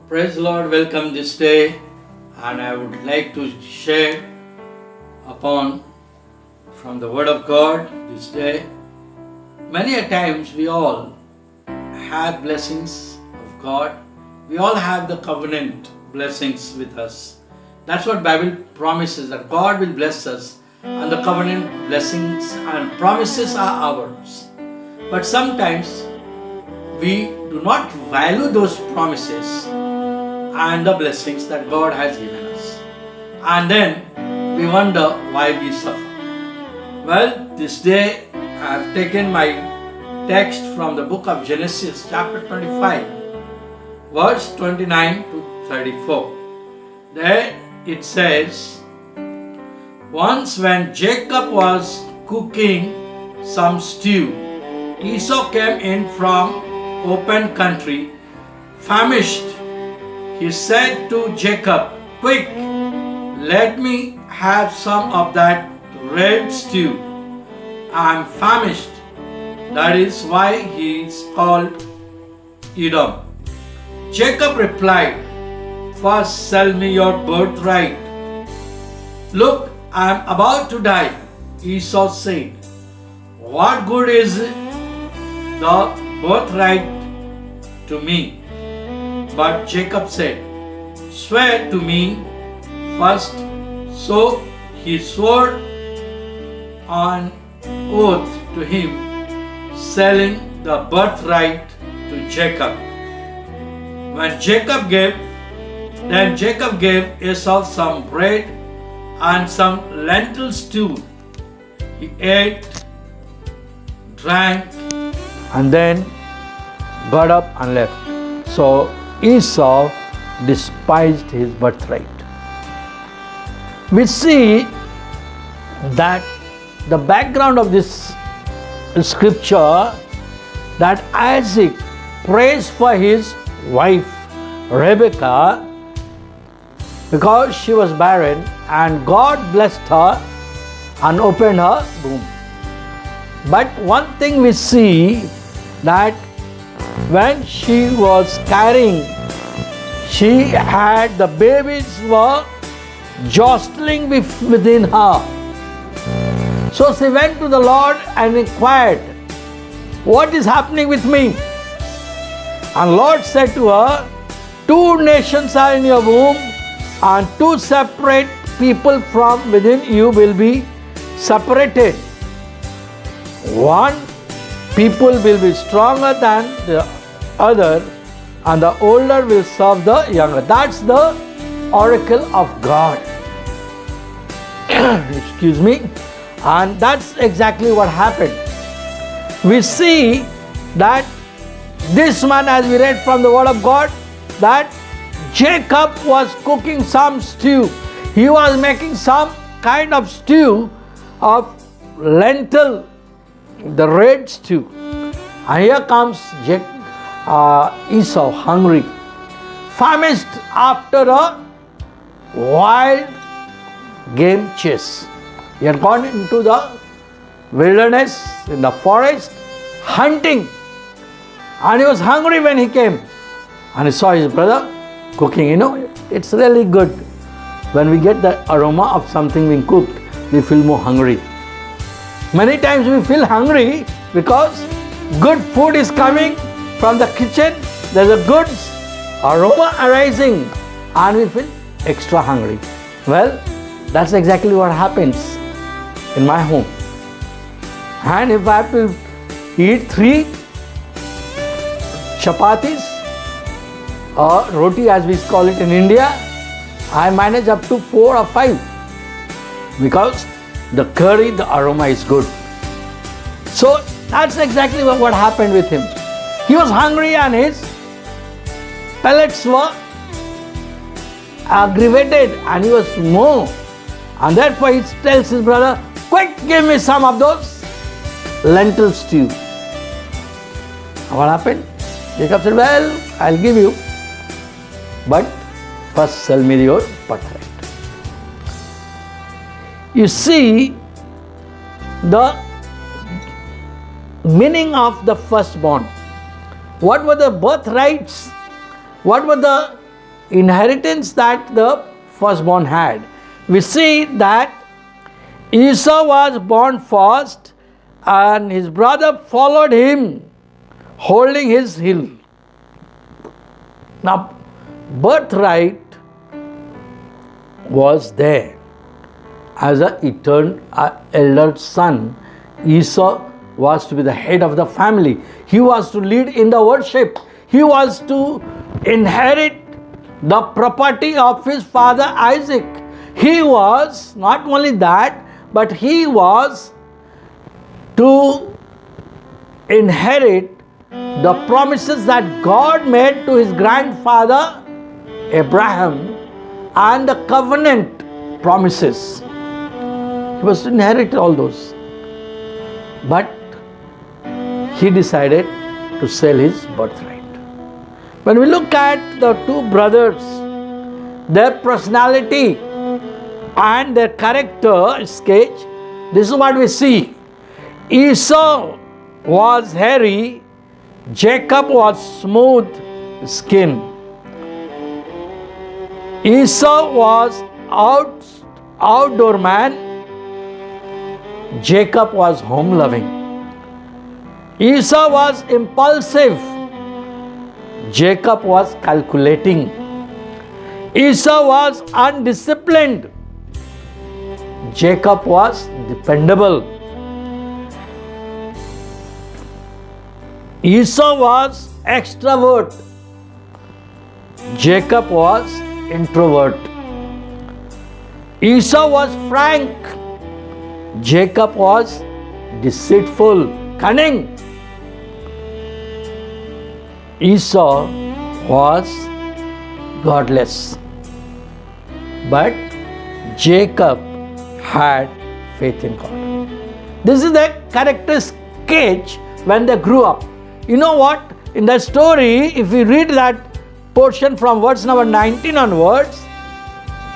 Praise the Lord, welcome this day, and I would like to share upon from the Word of God this day. Many a times we all have blessings of God. We all have the covenant blessings with us. That's what Bible promises, that God will bless us, and the covenant blessings and promises are ours. But sometimes we do not value those promises and the blessings that God has given us. And then we wonder why we suffer. Well, this day I have taken my text from the book of Genesis, chapter 25, verse 29 to 34. There it says, once when Jacob was cooking some stew, Esau came in from open country, famished. He said to Jacob, "Quick, let me have some of that red stew. I am famished." That is why he is called Edom. Jacob replied, "First sell me your birthright." "Look, I am about to die," Esau said. "What good is the birthright to me?" But Jacob said, "Swear to me first." So he swore on oath to him, selling the birthright to Jacob. Then Jacob gave Esau some bread and some lentil stew. He ate, drank, and then got up and left. So Esau despised his birthright. We see that the background of this scripture, that Isaac prays for his wife Rebekah because she was barren, and God blessed her and opened her womb. But one thing we see, that when she was carrying, she had the babies were jostling within her. So she went to the Lord and inquired, "What is happening with me?" And Lord said to her, "Two nations are in your womb, and two separate people from within you will be separated. One people will be stronger than the other, and the older will serve the younger." That's the oracle of God. Excuse me. And that's exactly what happened. We see that this man, as we read from the Word of God, that Jacob was cooking some stew. He was making some kind of stew of lentil, the red stew. And here comes Esau, hungry, famished after a wild game chase. He had gone into the wilderness, in the forest, hunting. And he was hungry when he came. And he saw his brother cooking. It's really good. When we get the aroma of something being cooked, we feel more hungry. Many times we feel hungry because good food is coming from the kitchen. There's a good aroma arising, and we feel extra hungry. Well, that's exactly what happens in my home. And if I have to eat 3 chapatis or roti, as we call it in India, I manage up to 4 or 5 because the curry, the aroma is good. So that's exactly what happened with him. He was hungry and his palates were aggravated, and he was more. And therefore he tells his brother, "Quick, give me some of those lentil stew." What happened? Jacob said, "Well, I'll give you, but first sell me your birthright." You see the meaning of the firstborn. What were the birthrights? What were the inheritance that the firstborn had. We see that Esau was born first and his brother followed him holding his heel. Now, birthright was there. As an elder son, Esau was to be the head of the family. He was to lead in the worship. He was to inherit the property of his father Isaac. He was not only that, but he was to inherit the promises that God made to his grandfather Abraham and the covenant promises. He was to inherit all those. But he decided to sell his birthright. When we look at the two brothers, their personality and their character sketch, this is what we see. Esau was hairy, Jacob was smooth skin. Esau was outdoor man, Jacob was home loving. Esau was impulsive, Jacob was calculating. Esau was undisciplined, Jacob was dependable. Esau was extrovert, Jacob was introvert. Esau was frank, Jacob was deceitful, cunning. Esau was godless, but Jacob had faith in God. This is the character sketch when they grew up. You know what? In the story, if we read that portion from verse number 19 onwards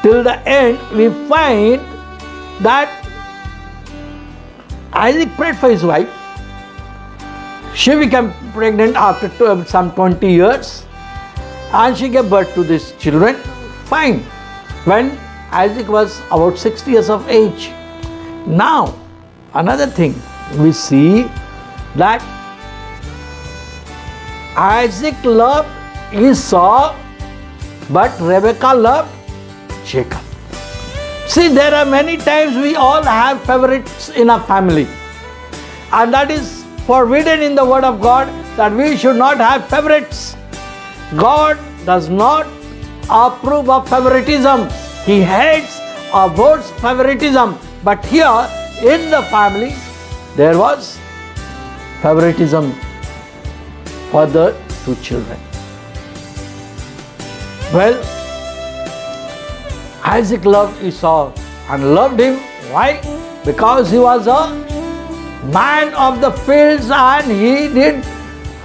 till the end, we find that Isaac prayed for his wife. She became pregnant after some 20 years and she gave birth to these children. Fine. When Isaac was about 60 years of age. Now, another thing, we see that Isaac loved Esau, but Rebekah loved Jacob. See, there are many times we all have favorites in a family, and that is forbidden in the Word of God, that we should not have favorites. God does not approve of favoritism. He hates or abhors favoritism. But here in the family, there was favoritism for the two children. Well, Isaac loved Esau and loved him. Why? Because he was a man of the fields and he did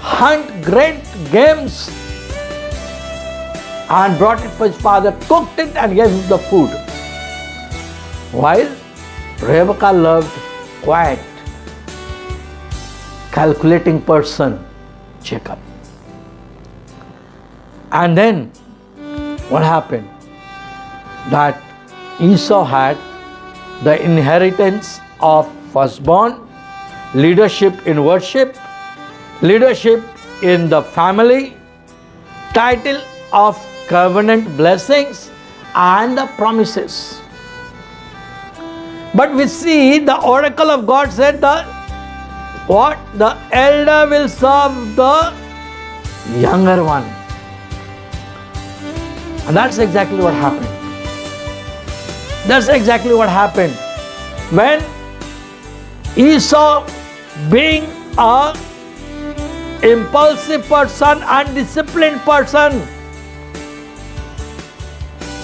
hunt great games and brought it for his father, cooked it and gave him the food. While Rebekah loved quiet, calculating person, Jacob. And then what happened? That Esau had the inheritance of firstborn, leadership in worship, leadership in the family, title of covenant blessings and the promises. But we see the oracle of God said that what? The elder will serve the younger one. And that's exactly what happened. That's exactly what happened. When Esau, being a impulsive person, undisciplined person,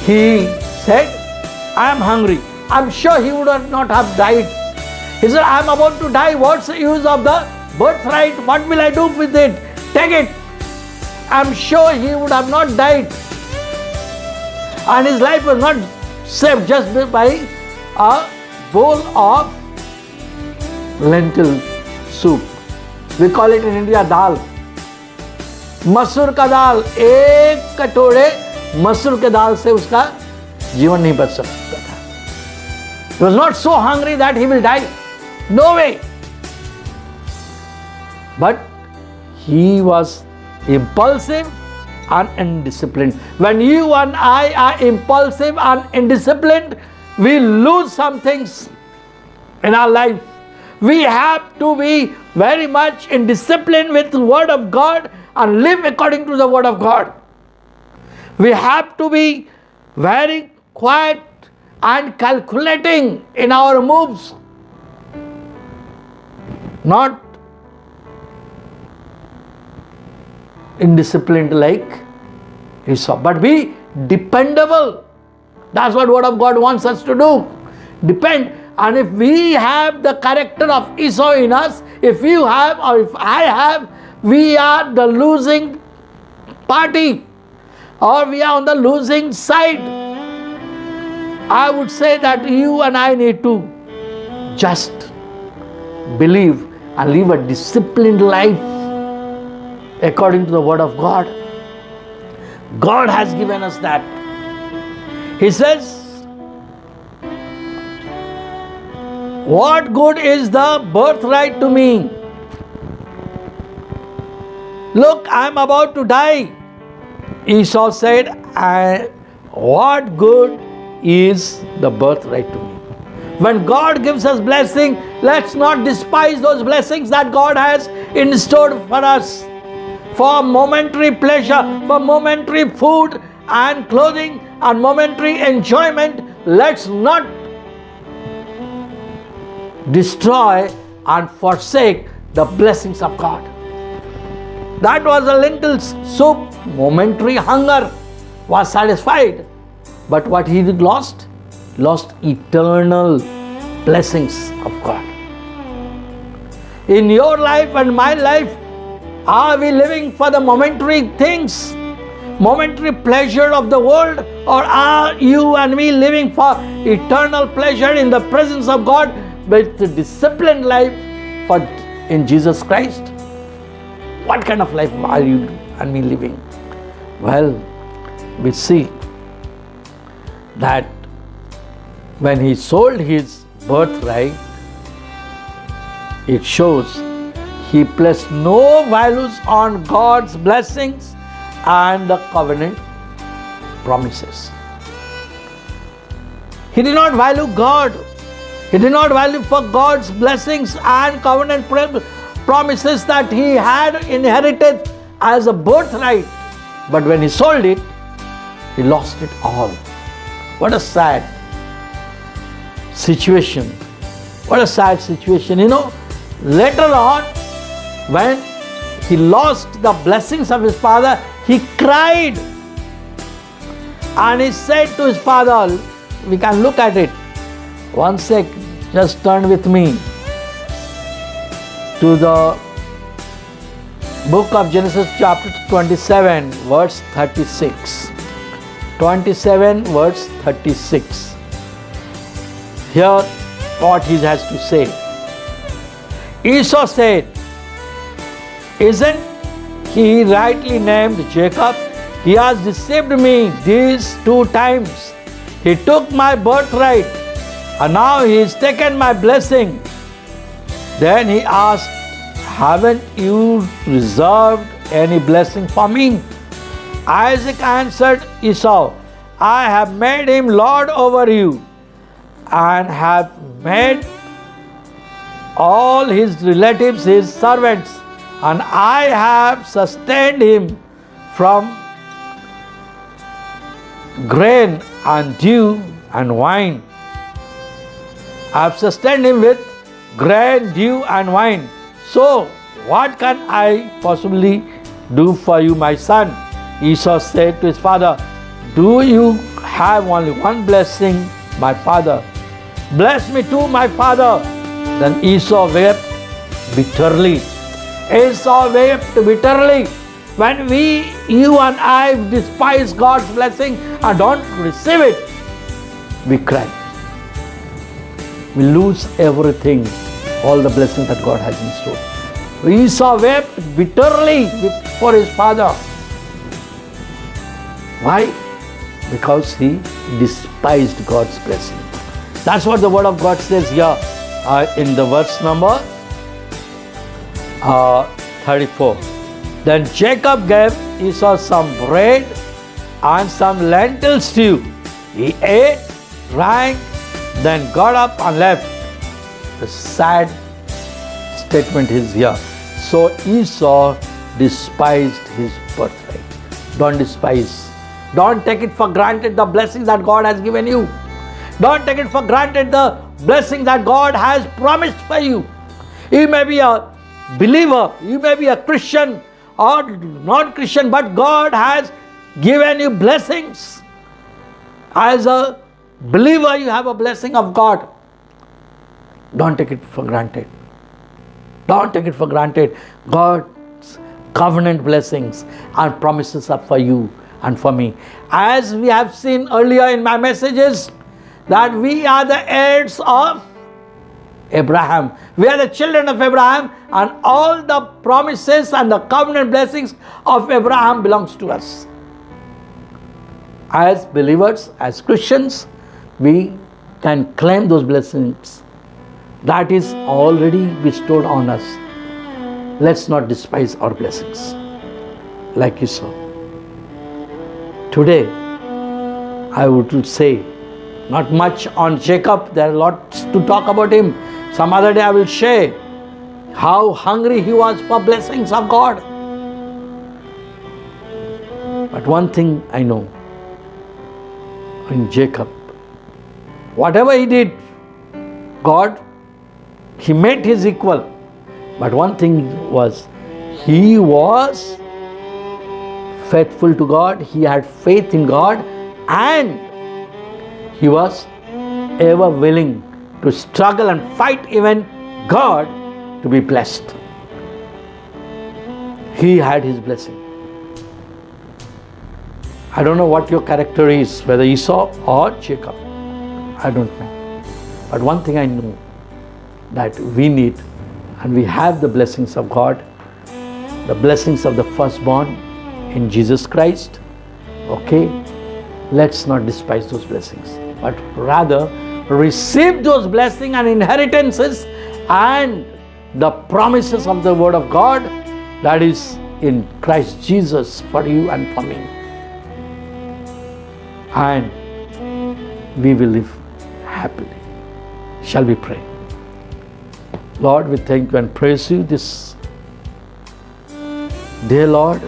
he said, I am hungry. I'm sure he would not have died. He said, I am about to die. What's the use of the birthright? What will I do with it? Take it. I'm sure he would have not died. And his life was not saved just by a bowl of lentil soup. We call it in India dal. मसूर का दाल एक कटोरे मसूर के दाल से उसका जीवन नहीं बच सकता था. He was not so hungry that he will die. No way. But he was impulsive and indisciplined. When you and I are impulsive and indisciplined, we lose some things in our life. We have to be very much in discipline with the Word of God and live according to the Word of God. We have to be very quiet and calculating in our moves, not indisciplined like Esau, but be dependable. That's what Word of God wants us to do. Depend. And if we have the character of Esau in us, if you have or if I have, we are the losing party, or we are on the losing side. I would say that you and I need to just believe and live a disciplined life according to the Word of God. God has given us that. He says, what good is the birthright to me? Look, I am about to die. Esau said, what good is the birthright to me? When God gives us blessing, let's not despise those blessings that God has in store for us. For momentary pleasure, for momentary food and clothing and momentary enjoyment, let's not destroy and forsake the blessings of God. That was a lentil soup. Momentary hunger was satisfied. But what he did lost eternal blessings of God. In your life and my life, are we living for the momentary things, momentary pleasure of the world, or are you and me living for eternal pleasure in the presence of God with the disciplined life in Jesus Christ? What kind of life are you and me living? Well, we see that when he sold his birthright, it shows he placed no values on God's blessings and the covenant promises. He did not value God. He did not value for God's blessings and covenant promises that he had inherited as a birthright. But when he sold it, he lost it all. What a sad situation. What a sad situation. Later on, when he lost the blessings of his father, he cried. And he said to his father, we can look at it. One sec, just turn with me to the book of Genesis chapter 27, verse 36. 27 verse 36. Here what he has to say. Esau said, isn't he rightly named Jacob? He has deceived me these 2 times. He took my birthright and now he has taken my blessing. Then he asked, haven't you reserved any blessing for me? Isaac answered Esau, I have made him lord over you and have made all his relatives his servants, and I have sustained him from grain and dew and wine. I have sustained him with grain, dew and wine. So, what can I possibly do for you, my son? Esau said to his father, do you have only one blessing, my father? Bless me too, my father. Then Esau wept bitterly. Esau wept bitterly. When you and I despise God's blessing and don't receive it, we cry. We lose everything, all the blessings that God has in store. Esau wept bitterly for his father. Why? Because he despised God's blessing. That's what the word of God says here in the verse number 34. Then Jacob gave Esau some bread and some lentil stew. He ate, drank, then got up and left. The sad statement is here. So Esau despised his birthright. Don't despise. Don't take it for granted the blessings that God has given you. Don't take it for granted the blessing that God has promised for you. You may be a believer, you may be a Christian or not Christian, but God has given you blessings. As a believer, you have a blessing of God. Don't take it for granted. Don't take it for granted. God's covenant blessings and promises are for you and for me. As we have seen earlier in my messages, that we are the heirs of Abraham. We are the children of Abraham, and all the promises and the covenant blessings of Abraham belongs to us. As believers, as Christians, we can claim those blessings that is already bestowed on us. Let's not despise our blessings like you saw. Today, I would say, not much on Jacob, there are lots to talk about him. Some other day I will share how hungry he was for blessings of God. But one thing I know, in Jacob, whatever he did, God, he made his equal. But one thing was, he was faithful to God, he had faith in God, and he was ever willing to struggle and fight even God to be blessed. He had his blessing. I don't know what your character is, whether Esau or Jacob. I don't know. But one thing I know, that we need and we have the blessings of God, the blessings of the firstborn in Jesus Christ. Okay? Let's not despise those blessings, but rather receive those blessings and inheritances and the promises of the Word of God that is in Christ Jesus for you and for me. And we will live happily. Shall we pray? Lord, we thank you and praise you this day. Lord,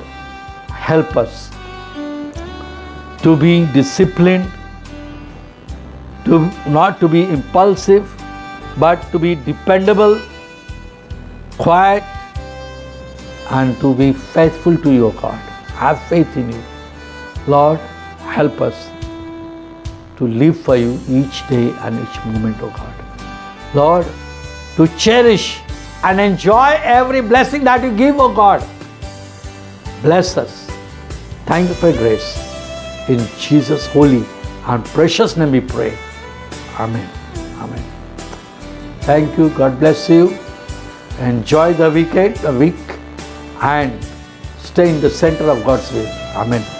help us to be disciplined, not to be impulsive, but to be dependable, quiet, and to be faithful to you, God. Have faith in you. Lord, help us to live for you each day and each moment, oh God. Lord, to cherish and enjoy every blessing that you give, oh God. Bless us. Thank you for your grace. In Jesus' holy and precious name we pray. Amen. Amen. Thank you. God bless you. Enjoy the week, and stay in the center of God's will. Amen.